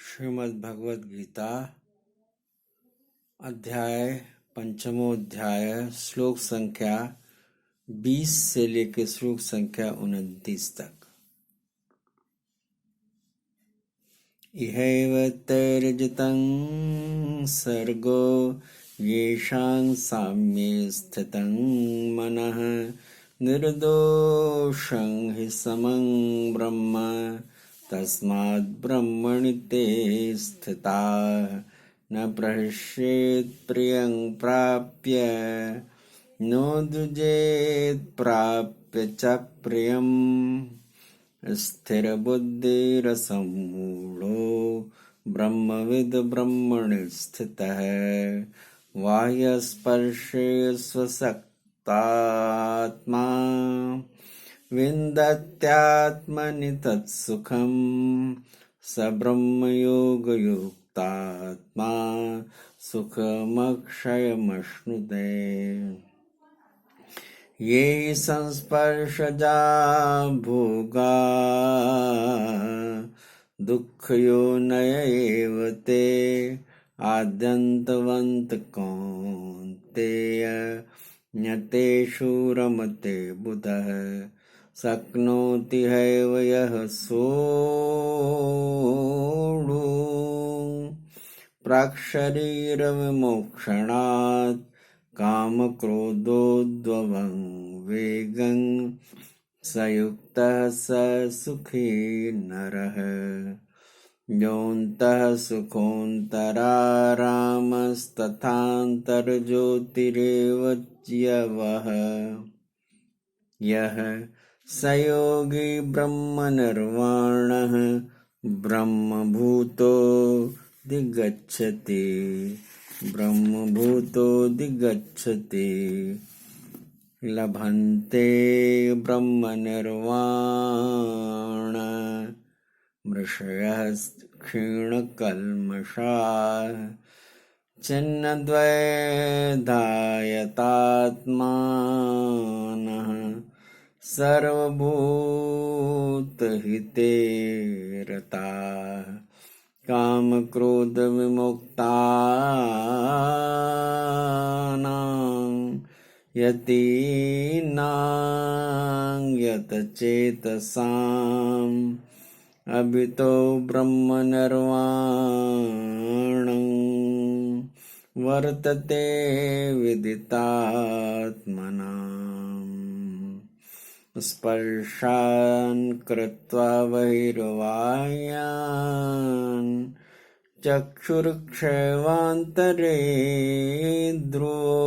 श्रीमद् भगवद गीता अध्याय पंचमोध्याय श्लोक संख्या 20 से लेकर श्लोक संख्या 29 तक। इहैव तैर्जितं सर्गो येषां साम्ये स्थितं मनः निर्दोषं हि समं ब्रह्म तस्माद् ब्रह्मणि ते स्थिताः न प्रहस्येत् प्रियं प्राप्य नोद्विजेत् प्राप्य च प्रियम् स्थिरबुद्धिरसम्मूढो ब्रह्मविद् ब्रह्मणि स्थितः बाह्यस्पर्शे स्वशक्तात्मा विन्दत्यात्मनि तत्सुखम् स ब्रह्मयोगयुक्तात्मा सुखमक्षयमश्नुते। ये संस्पर्शजा भोगा दुःखयोनय एव ते आद्यन्तवन्त कौन्तेय न तेषु रमते बुधः शक्नोति हैव यः सोढुम् प्राक्शरीरविमोक्षणात् कामक्रोधोद्भवं वेगं स युक्तः स सुखी नरः योऽन्तः सुखोऽन्तरारामस्तथान्तर्ज्योतिरेव यवः यः स योगी ब्रह्मनिर्वाणः ब्रह्मभूतोऽधिगच्छति लभन्ते ब्रह्मनिर्वाण मृषयः क्षीणकल्मषाः छिन्नद्वैधायतात्मानः सर्वभूतहिते रताः कामक्रोधविमुक्तानां यतीनां यतचेतसाम् अभितो ब्रह्मनिर्वाणं वर्तते विदितात्मनाम्। स्पर्शान् कृत्वा बहिर्बाह्यान् चक्षुरुक्षैवान्तरे ध्रुवो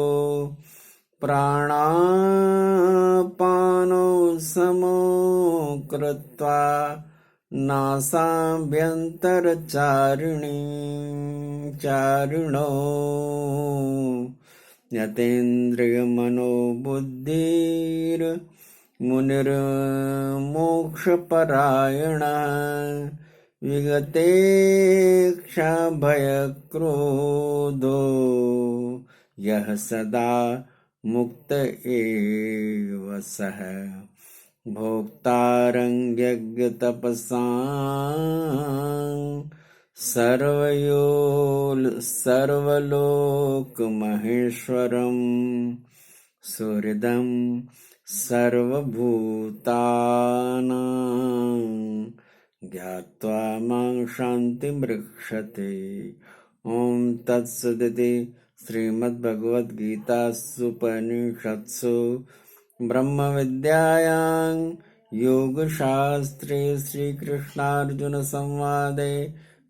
प्राणापानो समो कृत्वा नासाभ्यन्तरचारिणो यतेन्द्रियमनोबुद्धिर्मुनिर्मोक्षपरायणः विगतेक्षाभयक्रोधो यः सदा मुक्त एव सः भोक्तारं यज्ञतपसां सर्वलोकमहेश्वरं सुहृदं सर्वभूतानां ज्ञात्वा मां शान्तिमृक्षते। ॐ तत्सदिति श्रीमद्भगवद्गीतासूपनिषत्सु ब्रह्मविद्यायां योगशास्त्रे श्रीकृष्णार्जुनसंवादे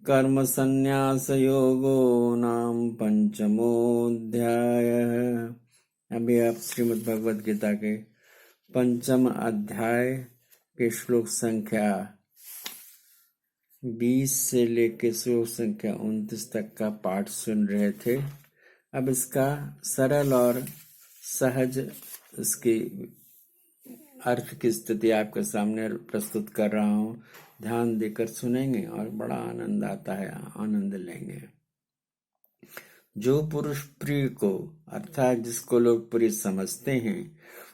कर्मसन्न्यासयोगो नाम पंचमोऽध्यायः। अभी आप श्रीमद्भगवद्गीता के पंचम अध्याय के श्लोक संख्या 20 से लेकर श्लोक संख्या 29 तक का पाठ सुन रहे थे। अब इसका सरल और सहज इसकी अर्थ की स्थिति आपके सामने प्रस्तुत कर रहा हूँ। ध्यान देकर सुनेंगे और बड़ा आनंद आता है, आनंद लेंगे। जो पुरुष प्रिय को अर्थात जिसको लोग प्रिय समझते हैं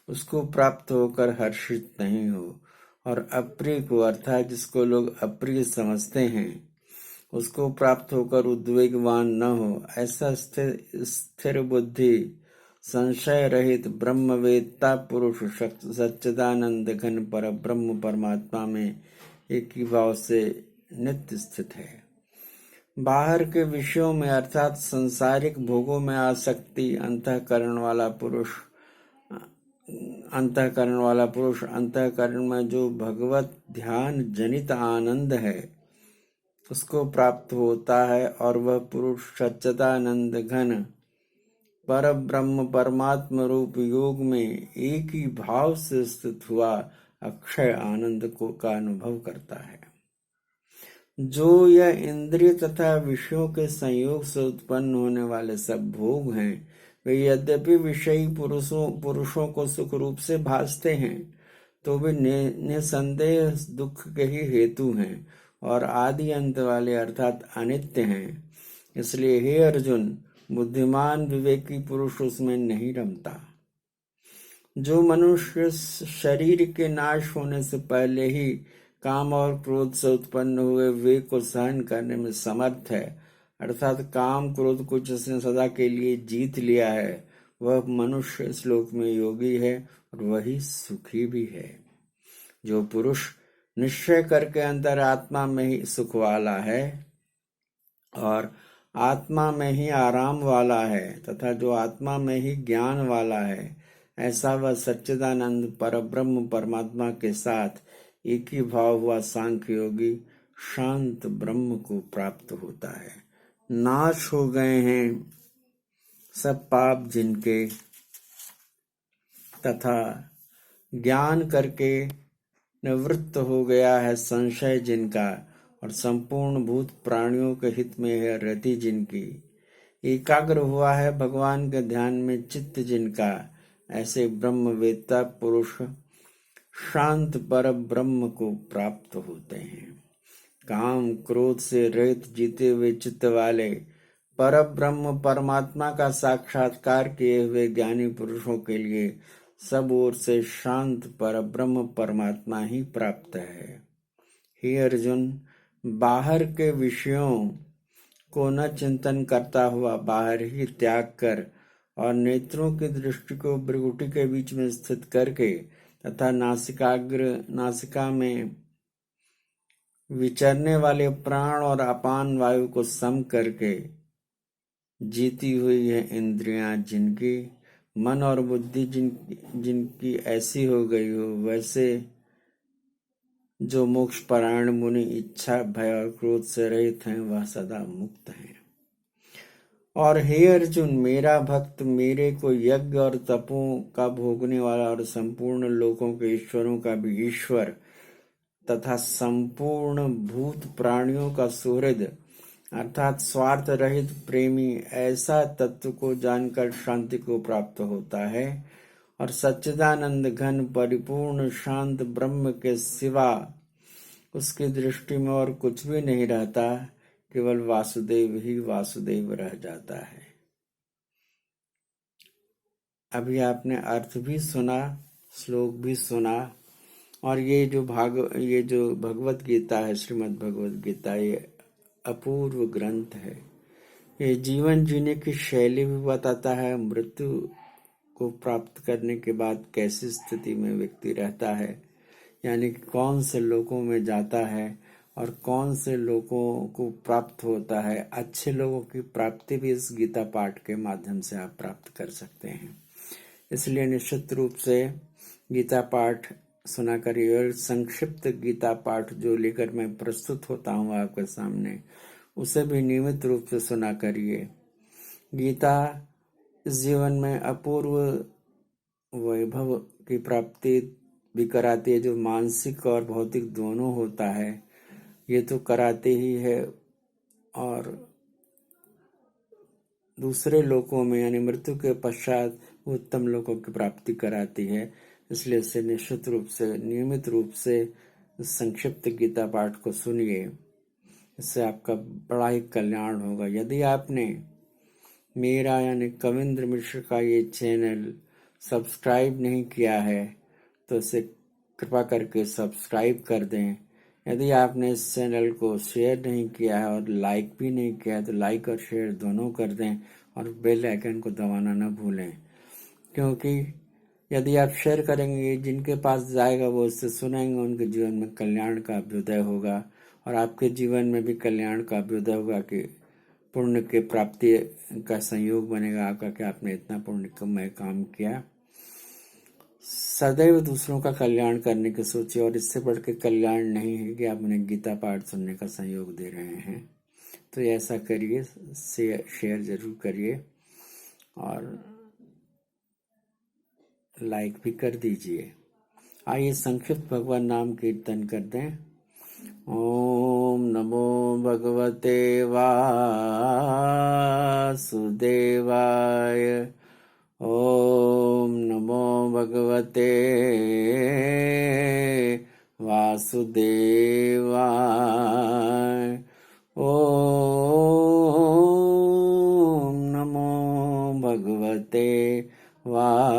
उसको प्राप्त होकर हर्षित नहीं हो, और अप्रिय को अर्थात जिसको लोग अप्रिय समझते हैं उसको प्राप्त होकर उद्वेगवान न हो। ऐसा स्थिर बुद्धि संशय रहित ब्रह्मवेत्ता पुरुष सच्चिदानंद घन पर ब्रह्म परमात्मा में एक ही भाव से नित्य स्थित है। बाहर के विषयों में अर्थात सांसारिक भोगों में आसक्ति अंतःकरण वाला पुरुष अंतःकरण में जो भगवत ध्यान जनित आनंद है उसको प्राप्त होता है, और वह पुरुष सच्चिदानंद घन पर ब्रह्म परमात्म रूप योग में एक ही भाव से स्थित हुआ अक्षय आनंद का अनुभव करता है। जो यह इंद्रिय तथा विषयों के संयोग से उत्पन्न होने वाले सब भोग हैं, वे यद्यपि विषयी पुरुषों को सुख रूप से भासते हैं, तो वे निसंदेह दुख के ही हेतु हैं और आदि अंत वाले अर्थात अनित्य हैं। इसलिए हे अर्जुन, बुद्धिमान विवेकी पुरुष उसमें नहीं रमता। जो मनुष्य शरीर के नाश होने से पहले ही काम और क्रोध से उत्पन्न हुए वे को सहन करने में समर्थ है, अर्थात काम क्रोध को जिसने सदा के लिए जीत लिया है, वह मनुष्य इस लोक में योगी है और वही सुखी भी है। जो पुरुष निश्चय करके अंतर आत्मा में ही सुख वाला है और आत्मा में ही आराम वाला है तथा जो आत्मा में ही ज्ञान वाला है, ऐसा वह सच्चिदानंद परब्रह्म परमात्मा के साथ एक ही भाव हुआ सांख्य योगी शांत ब्रह्म को प्राप्त होता है। नाश हो गए हैं सब पाप जिनके तथा ज्ञान करके निवृत्त हो गया है संशय जिनका, और संपूर्ण भूत प्राणियों के हित में है रति जिनकी, एकाग्र हुआ है भगवान के ध्यान में चित्त जिनका, ऐसे ब्रह्मवेत्ता पुरुष शांत पर ब्रह्म को प्राप्त होते हैं। काम क्रोध से रहित जीते हुए चित्त वाले पर ब्रह्म परमात्मा का साक्षात्कार किए हुए ज्ञानी पुरुषों के लिए सब ओर से शांत पर ब्रह्म परमात्मा ही प्राप्त है। हे अर्जुन, बाहर के विषयों को न चिंतन करता हुआ बाहर ही त्याग कर और नेत्रों की दृष्टि को भ्रुकुटी के बीच में स्थित करके तथा नासिका में विचरने वाले प्राण और अपान वायु को सम करके जीती हुई है इंद्रियां जिनकी, मन और बुद्धि जिनकी ऐसी हो गई हो, वैसे जो मोक्ष परायण मुनि इच्छा भय और क्रोध से रहित हैं, वह सदा मुक्त हैं। और हे अर्जुन, मेरा भक्त मेरे को यज्ञ और तपों का भोगने वाला और संपूर्ण लोकों के ईश्वरों का भी ईश्वर तथा संपूर्ण भूत प्राणियों का सुहृद अर्थात स्वार्थ रहित प्रेमी ऐसा तत्व को जानकर शांति को प्राप्त होता है, और सच्चिदानंद घन परिपूर्ण शांत ब्रह्म के सिवा उसकी दृष्टि में और कुछ भी नहीं रहता, केवल वासुदेव ही वासुदेव रह जाता है। अभी आपने अर्थ भी सुना, श्लोक भी सुना, और ये जो भगवत गीता है, श्रीमद् भगवत गीता, ये अपूर्व ग्रंथ है। ये जीवन जीने की शैली भी बताता है, मृत्यु को प्राप्त करने के बाद कैसी स्थिति में व्यक्ति रहता है, यानी कि कौन से लोकों में जाता है और कौन से लोगों को प्राप्त होता है। अच्छे लोगों की प्राप्ति भी इस गीता पाठ के माध्यम से आप प्राप्त कर सकते हैं। इसलिए निश्चित रूप से गीता पाठ सुना करिए, और संक्षिप्त गीता पाठ जो लेकर मैं प्रस्तुत होता हूँ आपके सामने, उसे भी नियमित रूप से सुना करिए। गीता इस जीवन में अपूर्व वैभव की प्राप्ति भी कराती है, जो मानसिक और भौतिक दोनों होता है, ये तो कराते ही है, और दूसरे लोकों में यानी मृत्यु के पश्चात उत्तम लोकों की प्राप्ति कराती है। इसलिए इसे निश्चित रूप से नियमित रूप से संक्षिप्त गीता पाठ को सुनिए, इससे आपका बड़ा ही कल्याण होगा। यदि आपने मेरा यानी कविंद्र मिश्र का ये चैनल सब्सक्राइब नहीं किया है, तो इसे कृपा करके सब्सक्राइब कर दें, यदि आपने इस चैनल को शेयर नहीं किया है और लाइक भी नहीं किया है तो लाइक और शेयर दोनों कर दें और बेल आइकन को दबाना न भूलें, क्योंकि यदि आप शेयर करेंगे जिनके पास जाएगा वो उससे सुनेंगे, उनके जीवन में कल्याण का अभ्युदय होगा और आपके जीवन में भी कल्याण का अभ्युदय होगा कि पुण्य के प्राप्ति का संयोग बनेगा आपका कि आपने इतना पुण्यमय काम किया। सदैव दूसरों का कल्याण करने की सोचिए और इससे बढ़ के कल्याण नहीं है कि आप उन्हें गीता पाठ सुनने का सहयोग दे रहे हैं। तो ऐसा करिए, शेयर जरूर करिए और लाइक भी कर दीजिए। आइए संक्षिप्त भगवान नाम कीर्तन कर दें। ओम नमो भगवते वासुदेवाय। ओम नमो भगवते वासुदेवाय। ओम नमो भगवते वासुदेवाय।